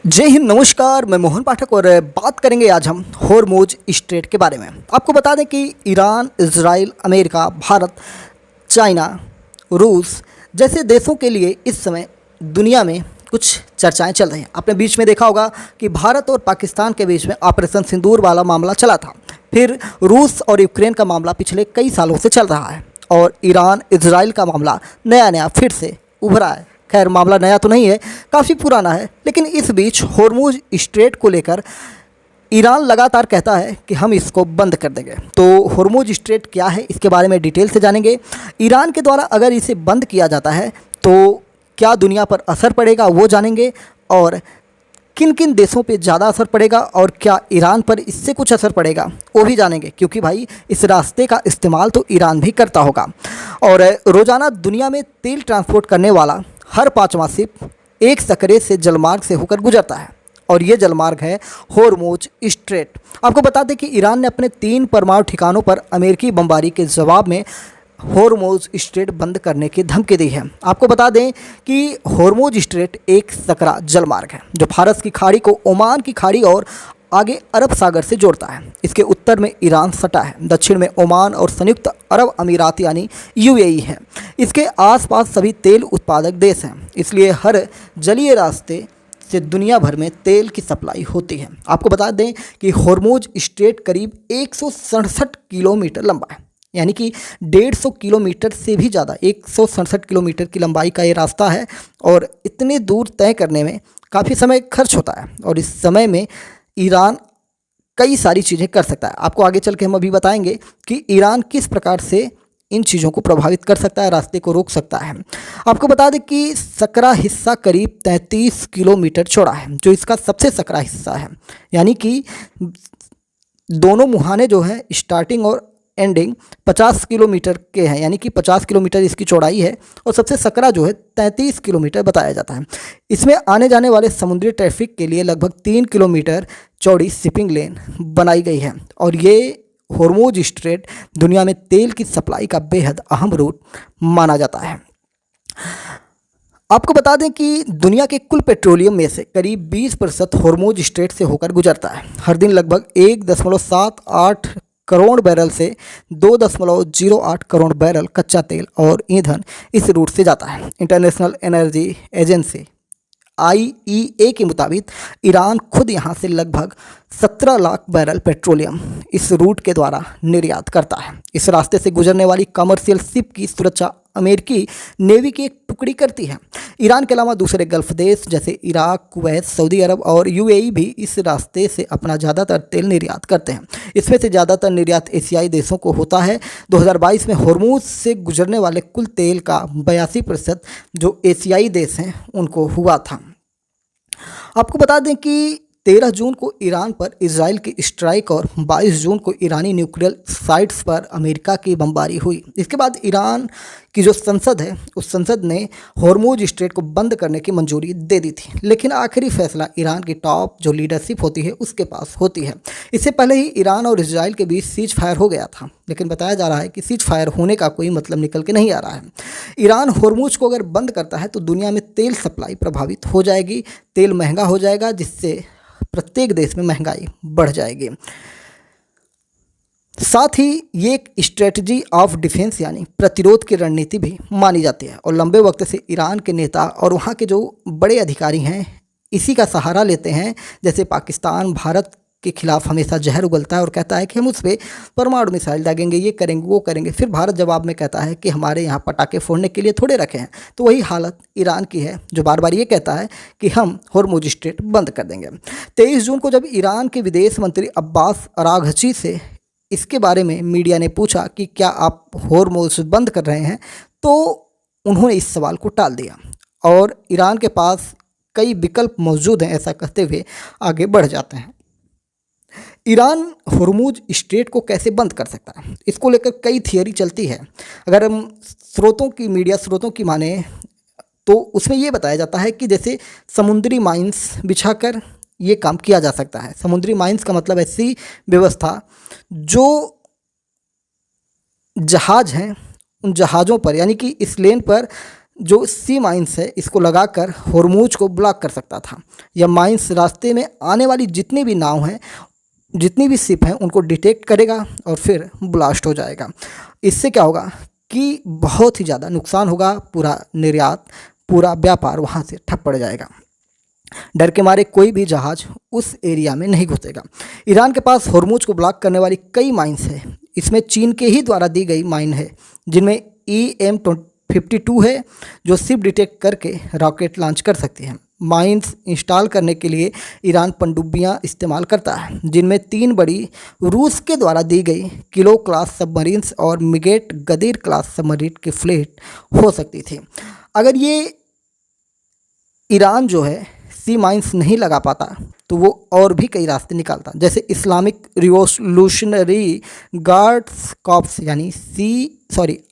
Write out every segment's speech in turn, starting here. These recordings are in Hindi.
जय हिंद, नमस्कार। मैं मोहन पाठक और बात करेंगे आज हम होर्मुज स्ट्रेट के बारे में। आपको बता दें कि Iran, Israel, America, Bharat, China, रूस जैसे देशों के लिए इस समय दुनिया में कुछ चर्चाएं चल रही हैं। आपने बीच में देखा होगा कि भारत और पाकिस्तान के बीच में ऑपरेशन सिंदूर वाला मामला चला था। फिर रूस और यूक्रेन का मामला पिछले कई सालों से चल रहा है और ईरान, इजराइल का मामला नया नया फिर से उभरा है। खैर, मामला नया तो नहीं है, काफ़ी पुराना है, लेकिन इस बीच होर्मुज स्ट्रेट को लेकर ईरान लगातार कहता है कि हम इसको बंद कर देंगे। तो होर्मुज स्ट्रेट क्या है, इसके बारे में डिटेल से जानेंगे। ईरान के द्वारा अगर इसे बंद किया जाता है तो क्या दुनिया पर असर पड़ेगा, वो जानेंगे। और किन किन देशों पे ज़्यादा असर पड़ेगा और क्या ईरान पर इससे कुछ असर पड़ेगा, वो भी जानेंगे। क्योंकि भाई, इस रास्ते का इस्तेमाल तो ईरान भी करता होगा। और रोज़ाना दुनिया में तेल ट्रांसपोर्ट करने वाला हर पाँचवां शिप एक सकरे से जलमार्ग से होकर गुजरता है और ये जलमार्ग है होर्मुज स्ट्रेट। आपको बता दें कि ईरान ने अपने 3 परमाणु ठिकानों पर अमेरिकी बमबारी के जवाब में होर्मुज स्ट्रेट बंद करने की धमकी दी है। आपको बता दें कि होर्मुज स्ट्रेट एक सकरा जलमार्ग है जो फारस की खाड़ी को ओमान की खाड़ी और आगे अरब सागर से जोड़ता है। इसके उत्तर में ईरान सटा है, दक्षिण में ओमान और संयुक्त अरब अमीरात यानी यूएई है। इसके आसपास सभी तेल उत्पादक देश हैं, इसलिए हर जलीय रास्ते से दुनिया भर में तेल की सप्लाई होती है। आपको बता दें कि होर्मुज स्ट्रेट करीब 167 किलोमीटर लंबा है, यानी कि 150 किलोमीटर से भी ज़्यादा, 167 किलोमीटर की लंबाई का ये रास्ता है। और इतने दूर तय करने में काफ़ी समय खर्च होता है और इस समय में ईरान कई सारी चीज़ें कर सकता है। आपको आगे चल के हम अभी बताएंगे कि ईरान किस प्रकार से इन चीज़ों को प्रभावित कर सकता है, रास्ते को रोक सकता है। आपको बता दें कि सकरा हिस्सा करीब 33 किलोमीटर चौड़ा है, जो इसका सबसे सकरा हिस्सा है। यानी कि दोनों मुहाने जो है, स्टार्टिंग और एंडिंग 50 किलोमीटर के हैं, यानी कि 50 किलोमीटर इसकी चौड़ाई है। और सबसे सकरा जो है 33 किलोमीटर बताया जाता है। इसमें आने जाने वाले समुद्री ट्रैफिक के लिए लगभग 3 किलोमीटर चौड़ी शिपिंग लेन बनाई गई है। और ये होर्मुज स्ट्रेट दुनिया में तेल की सप्लाई का बेहद अहम रूट माना जाता है। आपको बता दें कि दुनिया के कुल पेट्रोलियम में से करीब 20% होर्मुज स्ट्रेट से होकर गुजरता है। हर दिन लगभग 1.78 करोड़ बैरल से 2.08 करोड़ बैरल कच्चा तेल और ईंधन इस रूट से जाता है। इंटरनेशनल एनर्जी एजेंसी IEA के मुताबिक ईरान खुद यहाँ से लगभग 17 लाख बैरल पेट्रोलियम इस रूट के द्वारा निर्यात करता है। इस रास्ते से गुजरने वाली कमर्शियल शिप की सुरक्षा अमेरिकी नेवी की एक टुकड़ी करती है। ईरान के अलावा दूसरे गल्फ देश जैसे इराक, कुवैत, सऊदी अरब और UAE भी इस रास्ते से अपना ज़्यादातर तेल निर्यात करते हैं। इसमें से ज़्यादातर निर्यात एशियाई देशों को होता है। 2022 में होर्मुज से गुजरने वाले कुल तेल का 82% जो एशियाई देश हैं उनको हुआ था। आपको बता दें कि 13 जून को ईरान पर इजराइल की स्ट्राइक और 22 जून को ईरानी न्यूक्लियर साइट्स पर अमेरिका की बमबारी हुई। इसके बाद ईरान की जो संसद है, उस संसद ने होर्मुज स्ट्रेट को बंद करने की मंजूरी दे दी थी। लेकिन आखिरी फैसला ईरान की टॉप जो लीडरशिप होती है उसके पास होती है। इससे पहले ही ईरान और इजराइल के बीच सीज फायर हो गया था, लेकिन बताया जा रहा है कि सीज फायर होने का कोई मतलब निकल के नहीं आ रहा है। ईरान होर्मुज को अगर बंद करता है तो दुनिया में तेल सप्लाई प्रभावित हो जाएगी, तेल महंगा हो जाएगा, जिससे प्रत्येक देश में महंगाई बढ़ जाएगी। साथ ही ये एक स्ट्रेटजी ऑफ डिफेंस यानी प्रतिरोध की रणनीति भी मानी जाती है। और लंबे वक्त से ईरान के नेता और वहाँ के जो बड़े अधिकारी हैं इसी का सहारा लेते हैं। जैसे पाकिस्तान भारत के खिलाफ हमेशा जहर उगलता है और कहता है कि हम उस पर परमाणु मिसाइल दागेंगे, ये करेंगे, वो करेंगे। फिर भारत जवाब में कहता है कि हमारे यहाँ पटाखे फोड़ने के लिए थोड़े रखे हैं। तो वही हालत ईरान की है, जो बार बार ये कहता है कि हम होर्मुज स्ट्रेट बंद कर देंगे। 23 जून को जब ईरान के विदेश मंत्री अब्बास अराघची से इसके बारे में मीडिया ने पूछा कि क्या आप होर्मुज बंद कर रहे हैं, तो उन्होंने इस सवाल को टाल दिया और ईरान के पास कई विकल्प मौजूद हैं, ऐसा कहते हुए आगे बढ़ जाते हैं। ईरान होर्मुज स्ट्रेट को कैसे बंद कर सकता है, इसको लेकर कई थियरी चलती है। अगर हम मीडिया स्रोतों की माने तो उसमें ये बताया जाता है कि जैसे समुद्री माइंस बिछाकर ये काम किया जा सकता है। समुद्री माइंस का मतलब ऐसी व्यवस्था जो जहाज़ हैं उन जहाज़ों पर, यानी कि इस लेन पर जो सी माइंस है इसको लगाकर होर्मुज को ब्लॉक कर सकता था। यह माइंस रास्ते में आने वाली जितनी भी नाव हैं, जितनी भी शिप हैं, उनको डिटेक्ट करेगा और फिर ब्लास्ट हो जाएगा। इससे क्या होगा कि बहुत ही ज़्यादा नुकसान होगा, पूरा निर्यात, पूरा व्यापार वहाँ से ठप पड़ जाएगा। डर के मारे कोई भी जहाज़ उस एरिया में नहीं घुसेगा। ईरान के पास होर्मुज को ब्लॉक करने वाली कई माइंस है। इसमें चीन के ही द्वारा दी गई माइन है, जिनमें EM-52 है, जो शिप डिटेक्ट करके रॉकेट लॉन्च कर सकती है। माइंस इंस्टॉल करने के लिए ईरान पनडुब्बियां इस्तेमाल करता है, जिनमें 3 बड़ी रूस के द्वारा दी गई किलो क्लास सबमरीन्स और मिगेट गदीर क्लास सबमरीन की फ्लीट हो सकती थी। अगर ये ईरान जो है सी माइंस नहीं लगा पाता तो वो और भी कई रास्ते निकालता, जैसे इस्लामिक रिवोल्यूशनरी गार्ड्स कॉर्प्स यानी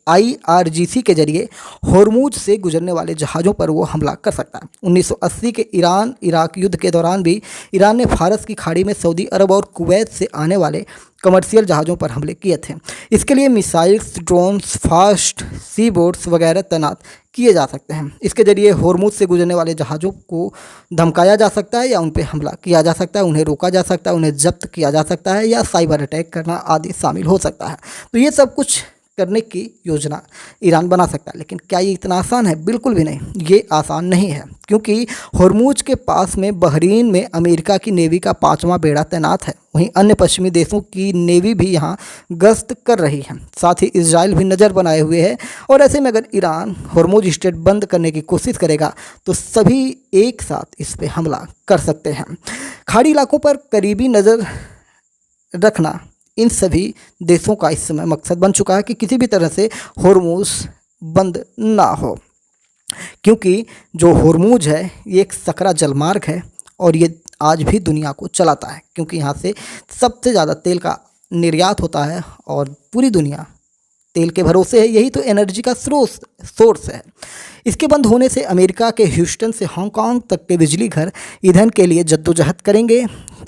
IRGC के जरिए होर्मुज से गुजरने वाले जहाज़ों पर वो हमला कर सकता है। 1980 के ईरान इराक युद्ध के दौरान भी ईरान ने फारस की खाड़ी में सऊदी अरब और कुवैत से आने वाले कमर्शियल जहाज़ों पर हमले किए थे। इसके लिए मिसाइल्स, ड्रोन्स, फास्ट सी बोट्स वगैरह तैनात किए जा सकते हैं। इसके जरिए होर्मुज से गुजरने वाले जहाज़ों को धमकाया जा सकता है या उन पर हमला किया जा सकता है, उन्हें रोका जा सकता है, उन्हें जब्त किया जा सकता है या साइबर अटैक करना आदि शामिल हो सकता है। तो ये सब कुछ करने की योजना ईरान बना सकता है, लेकिन क्या ये इतना आसान है? बिल्कुल भी नहीं, ये आसान नहीं है, क्योंकि होर्मुज के पास में बहरीन में अमेरिका की नेवी का 5वां बेड़ा तैनात है। वहीं अन्य पश्चिमी देशों की नेवी भी यहाँ गश्त कर रही है, साथ ही इजराइल भी नज़र बनाए हुए है। और ऐसे में अगर ईरान होर्मुज स्ट्रेट बंद करने की कोशिश करेगा तो सभी एक साथ इस पर हमला कर सकते हैं। खाड़ी इलाकों पर करीबी नज़र रखना इन सभी देशों का इस समय मकसद बन चुका है कि किसी भी तरह से होर्मुज बंद ना हो, क्योंकि जो होर्मुज है ये एक सकरा जलमार्ग है और ये आज भी दुनिया को चलाता है, क्योंकि यहाँ से सबसे ज़्यादा तेल का निर्यात होता है और पूरी दुनिया तेल के भरोसे है। यही तो एनर्जी का सोर्स है। इसके बंद होने से अमेरिका के ह्यूस्टन से हांगकांग तक के बिजली घर ईंधन के लिए जद्दोजहद करेंगे।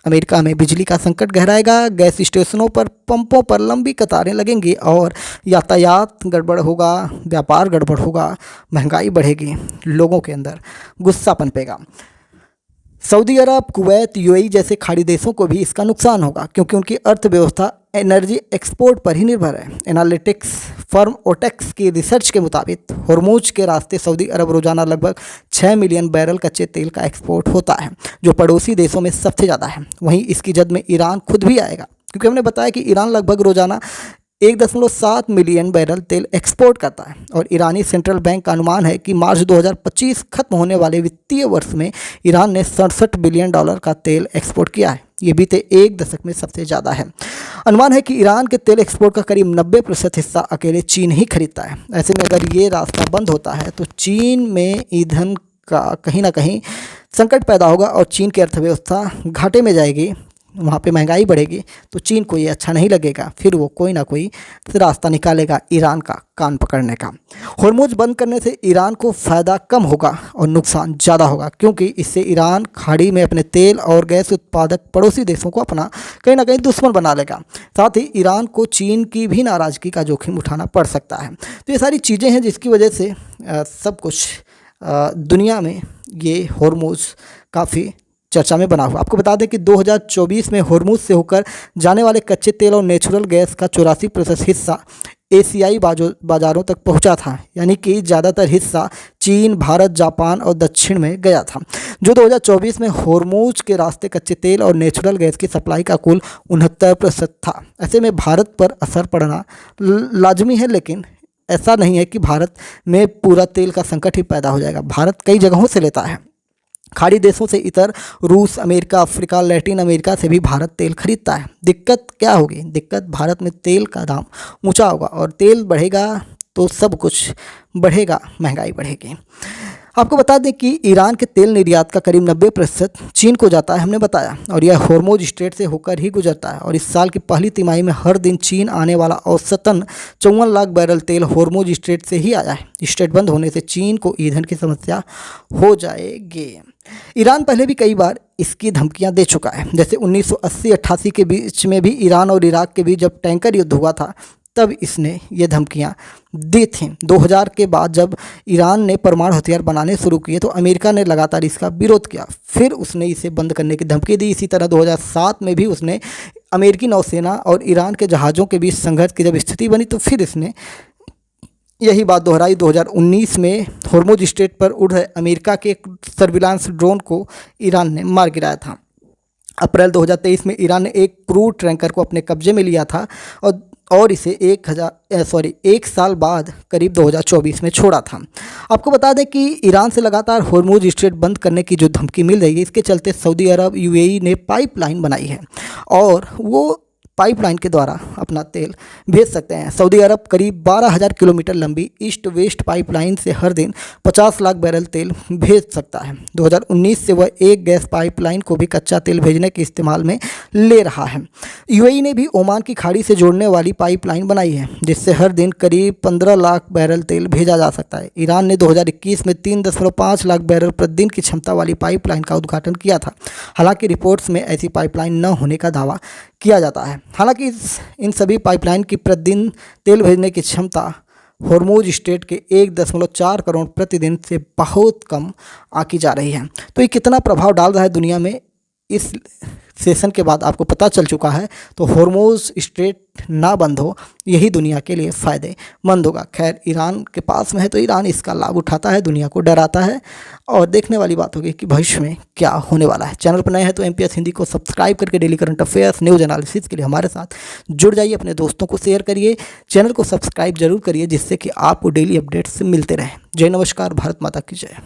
अमेरिका में बिजली का संकट गहराएगा, गैस स्टेशनों पर, पंपों पर लंबी कतारें लगेंगी और यातायात गड़बड़ होगा, व्यापार गड़बड़ होगा, महंगाई बढ़ेगी, लोगों के अंदर गुस्सा पनपेगा। सऊदी अरब, कुवैत, UAE जैसे खाड़ी देशों को भी इसका नुकसान होगा, क्योंकि उनकी अर्थव्यवस्था एनर्जी एक्सपोर्ट पर ही निर्भर है। एनालिटिक्स फर्म ओटेक्स की रिसर्च के मुताबिक होर्मुज के रास्ते सऊदी अरब रोजाना लगभग 6 मिलियन बैरल कच्चे तेल का एक्सपोर्ट होता है, जो पड़ोसी देशों में सबसे ज़्यादा है। वहीं इसकी जद में ईरान खुद भी आएगा, क्योंकि हमने बताया कि ईरान लगभग रोजाना 1.7 मिलियन बैरल तेल एक्सपोर्ट करता है। और ईरानी सेंट्रल बैंक का अनुमान है कि मार्च 2025 खत्म होने वाले वित्तीय वर्ष में ईरान ने $67 बिलियन का तेल एक्सपोर्ट किया है। ये बीते 1 दशक में सबसे ज़्यादा है। अनुमान है कि ईरान के तेल एक्सपोर्ट का करीब 90% हिस्सा अकेले चीन ही खरीदता है। ऐसे में अगर ये रास्ता बंद होता है तो चीन में ईंधन का कहीं ना कहीं संकट पैदा होगा और चीन की अर्थव्यवस्था घाटे में जाएगी, वहाँ पे महंगाई बढ़ेगी। तो चीन को ये अच्छा नहीं लगेगा, फिर वो कोई ना कोई रास्ता निकालेगा ईरान का कान पकड़ने का। होर्मुज बंद करने से ईरान को फ़ायदा कम होगा और नुकसान ज़्यादा होगा, क्योंकि इससे ईरान खाड़ी में अपने तेल और गैस उत्पादक पड़ोसी देशों को अपना कहीं ना कहीं दुश्मन बना लेगा। साथ ही ईरान को चीन की भी नाराज़गी का जोखिम उठाना पड़ सकता है। तो ये सारी चीज़ें हैं जिसकी वजह से सब कुछ दुनिया में ये होर्मुज काफ़ी चर्चा में बना हुआ। आपको बता दें कि 2024 में होर्मुज से होकर जाने वाले कच्चे तेल और नेचुरल गैस का 84% हिस्सा एशियाई बाज़ारों तक पहुंचा था, यानी कि ज़्यादातर हिस्सा चीन, भारत, जापान और दक्षिण में गया था। जो 2024 में होर्मुज के रास्ते कच्चे तेल और नेचुरल गैस की सप्लाई का कुल 69% था। ऐसे में भारत पर असर पड़ना लाजमी है, लेकिन ऐसा नहीं है कि भारत में पूरा तेल का संकट ही पैदा हो जाएगा। भारत कई जगहों से लेता है। खाड़ी देशों से इतर रूस, अमेरिका, अफ्रीका, लैटिन अमेरिका से भी भारत तेल खरीदता है। दिक्कत क्या होगी? दिक्कत भारत में तेल का दाम ऊंचा होगा और तेल बढ़ेगा तो सब कुछ बढ़ेगा, महंगाई बढ़ेगी। आपको बता दें कि ईरान के तेल निर्यात का करीब 90% चीन को जाता है, हमने बताया, और यह होर्मुज स्ट्रेट से होकर ही गुजरता है। और इस साल की पहली तिमाही में हर दिन चीन आने वाला औसतन 54 लाख बैरल तेल होर्मुज स्ट्रेट से ही आया है। स्ट्रेट बंद होने से चीन को ईंधन की समस्या हो जाएगी। ईरान पहले भी कई बार इसकी धमकियां दे चुका है। जैसे 1980-88 के बीच में भी ईरान और इराक के बीच जब टैंकर युद्ध हुआ था, तब इसने ये धमकियां दी थी। 2000 के बाद जब ईरान ने परमाणु हथियार बनाने शुरू किए तो अमेरिका ने लगातार इसका विरोध किया, फिर उसने इसे बंद करने की धमकी दी। इसी तरह 2007 में भी उसने अमेरिकी नौसेना और ईरान के जहाज़ों के बीच संघर्ष की जब स्थिति बनी तो फिर इसने यही बात दोहराई। 2019 में हॉर्मुज स्ट्रेट पर उड़ रहे अमेरिका के एक सर्विलांस ड्रोन को ईरान ने मार गिराया था। अप्रैल 2023 में ईरान ने एक क्रूड टैंकर को अपने कब्जे में लिया था और इसे एक साल बाद करीब 2024 में छोड़ा था। आपको बता दें कि ईरान से लगातार हॉर्मुज स्ट्रेट बंद करने की जो धमकी मिल रही है, इसके चलते सऊदी अरब यूएई ने पाइपलाइन बनाई है और वो पाइपलाइन के द्वारा अपना तेल भेज सकते हैं। सऊदी अरब करीब 12,000 किलोमीटर लंबी ईस्ट वेस्ट पाइपलाइन से हर दिन 50 लाख बैरल तेल भेज सकता है। 2019 से वह एक गैस पाइपलाइन को भी कच्चा तेल भेजने के इस्तेमाल में ले रहा है। यूएई ने भी ओमान की खाड़ी से जोड़ने वाली पाइपलाइन बनाई है, जिससे हर दिन करीब 15 लाख बैरल तेल भेजा जा सकता है। ईरान ने 2021 में 3.5 लाख बैरल प्रतिदिन की क्षमता वाली पाइपलाइन का उद्घाटन किया था। हालांकि रिपोर्ट्स में ऐसी पाइपलाइन न होने का दावा किया जाता है। हालांकि इन सभी पाइपलाइन की प्रतिदिन तेल भेजने की क्षमता हॉर्मुज स्ट्रेट के 1.4 करोड़ प्रतिदिन से बहुत कम आंकी जा रही है। तो ये कितना प्रभाव डाल रहा है दुनिया में, इस सेशन के बाद आपको पता चल चुका है। तो हॉर्मुज स्ट्रेट ना बंद हो, यही दुनिया के लिए फ़ायदेमंद होगा। खैर, ईरान के पास में है तो ईरान इसका लाभ उठाता है, दुनिया को डराता है और देखने वाली बात होगी कि भविष्य में क्या होने वाला है। चैनल पर नए हैं तो MPS हिंदी को सब्सक्राइब करके daily current affairs news analysis के लिए हमारे साथ जुड़ जाइए। अपने दोस्तों को शेयर करिए, चैनल को सब्सक्राइब जरूर करिए, जिससे कि आपको डेली अपडेट्स मिलते रहें। जय नमस्कार, भारत माता की जय।